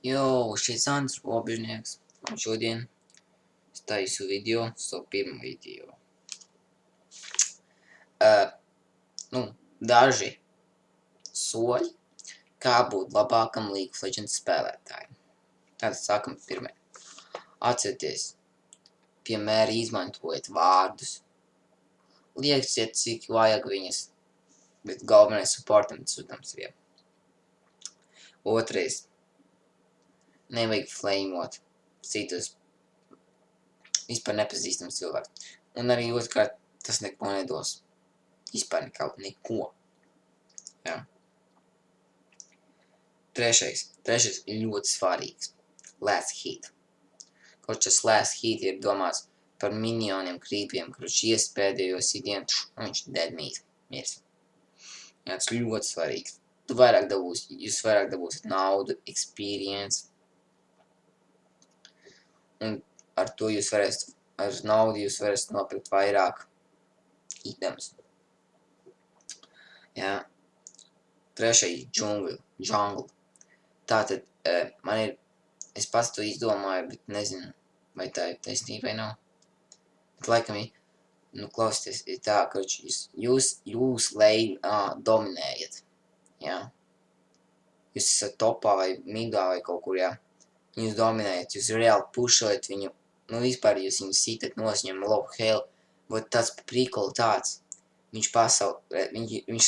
Jo, šeit Sandrs Robežnieks, un šodien es taisu video, savu pirmo video. Daži soļi, kā būt labākam League of Legends spēlētājiem. Tātad sākam pirmie. Atcerieties, piemēram, izmantojiet vārdus, lieksiet, cik vajag viņas, bet galvenais supportam sūtams vien. Otrais. Nevajag flamot citus vispār nepazīstams cilvēks. Un arī otrkārt, tas neko nedos. Vispār neko. Jā. Trešais ir ļoti svarīgs. Last hit. Kaut šis last hit ir domāts par minioniem krīpiem, kurš ies pēdējos sitienu, un viņš dead meat. Mirs. Jā, tas ļoti svarīgs. Jūs vairāk dabūsiet naudu, experience. Un ar to ar naudu jūs varēsiet nopirkt vairāk items. Jā. Trešais jungle. Tātad, es pats to izdomāju, bet nezinu, vai tā ir taisnība vai nav. Bet laikam, klausieties, ir tā, ka jūs lane dominējat. Jā. Jūs esat topā vai midā vai kaut kur, jā. Jūs dominējat, jūs reāli pušojat viņu, vispār jūs viņu sitat nosņem low health, vot tāds prikoli tāds. Viņš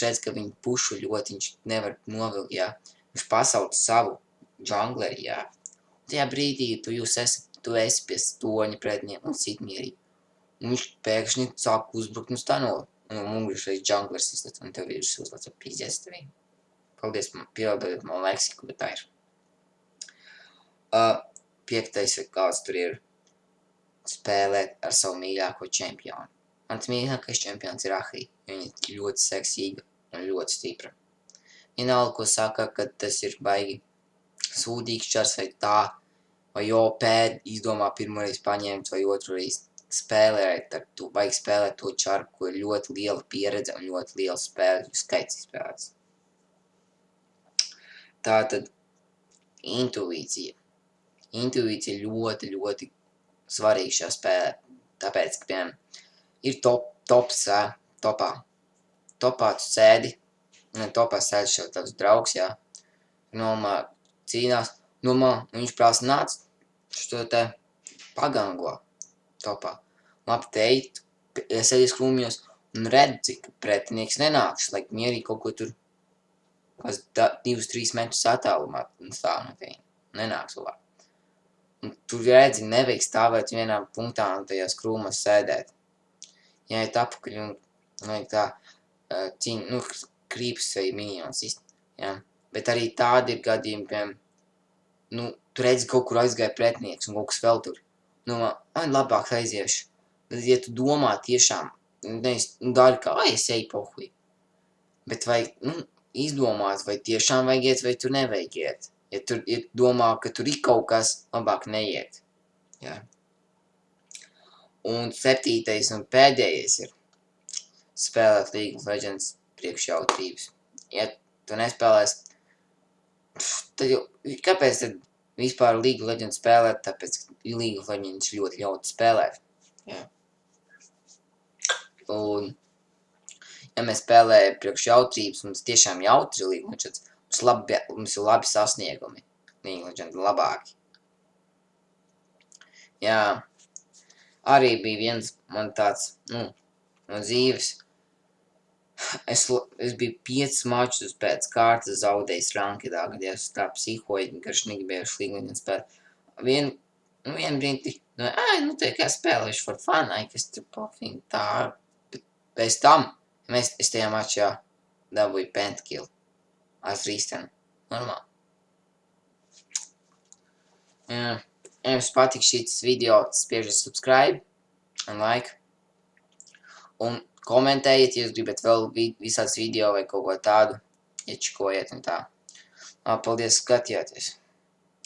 redz, ka viņu pušu ļoti, viņš nevar novilkt, jā. Viņš pasauc savu jungleri, jā. Tajā brīdī tu esi pie stoņa pretniem un sit mierīgi. Un viņš pēkšņi sāk uzbrukt un stanot. Un mugrišais junglers izlec, un tev vīrus uzlec ar pīzēs tevī. Paldies, pielādojot man leksiku, bet tā ir. Piektais, kāds tur ir spēlēt ar savu mīļāko čempionu. Mans mīļākais čempions ir Ahri. Viņa ir ļoti seksīga un ļoti stipra. Vienalga, ko saka, ka tas ir baigi sūdīgs čars vai tā, vai izdomā pirmoreiz paņemt vai otroreiz spēlēt ar to, baigi spēlēt to čaru, ko ir ļoti liela pieredze un ļoti liela spēle, skaits spēlēts. Tātad, intuīcija. Intuīcija ir ļoti, ļoti svarīga šajā spēlē. Tāpēc, ka, piemēram, ir topā. Topā tu sēdi, un topā sēdi šeit tavs draugs, jā. Cīnās, un viņš prasa nāc, šo te pagango topā. Labi teikt, sēdies krūmjos, un redzi, ka pretinieks nenāks, lai mierīgi kaut ko tur 2-3 metrus attālumā stāv no tevi. Nenāks labāk. Un tur redzi, nevajag stāvēt vienā punktā un tajās krūmās sēdēt. Jāiet apakaļ un vajag tā krīps vai minions ist. Jā. Bet arī tādi ir gadījumi, piemēram, tu redzi kaut kur aizgāja pretnieks un kaut kas vēl tur. Labāk aiziešu. Bet, ja tu domā tiešām, daļa kā, es eju pohuj. Bet vajag, izdomāt, vai tiešām vajag iet, vai tu nevajag iet. Ja tu domā, ka tur ir kaut kas, labāk neiet. Jā. Un 7. un pēdējais ir spēlēt League of Legends priekšjautrības. Ja tu nespēlēs, tad jau, kāpēc tad vispār League of Legends spēlēt? Tāpēc, ka League of Legends ļoti ļauti spēlēt. Jā. Un, ja mēs spēlējam priekšjautrības, mums tiešām jautri League of Legends, mums ir labi sasniegumi. League of Legends labāki. Jā. Arī bija viens man tāds, no dzīves. Es biju 5 mačus pēc kārtas zaudējis rankedā, kad es tā psihoju, ka es negribējuši League of Legends spēlēt. Vienu brīdi, te kā spēlēšu for fun, kas tur pofīgi tā. Pēc tam, es tajā mačā dabūju pentakill. Rīstenu. Normāli. Jā. Ja jums patīk šīs video, spiežiet subscribe un like. Un komentējiet, ja jūs gribat vēl visāds video vai kaut ko tādu. Iečikojiet un tā. Paldies, skatījāties.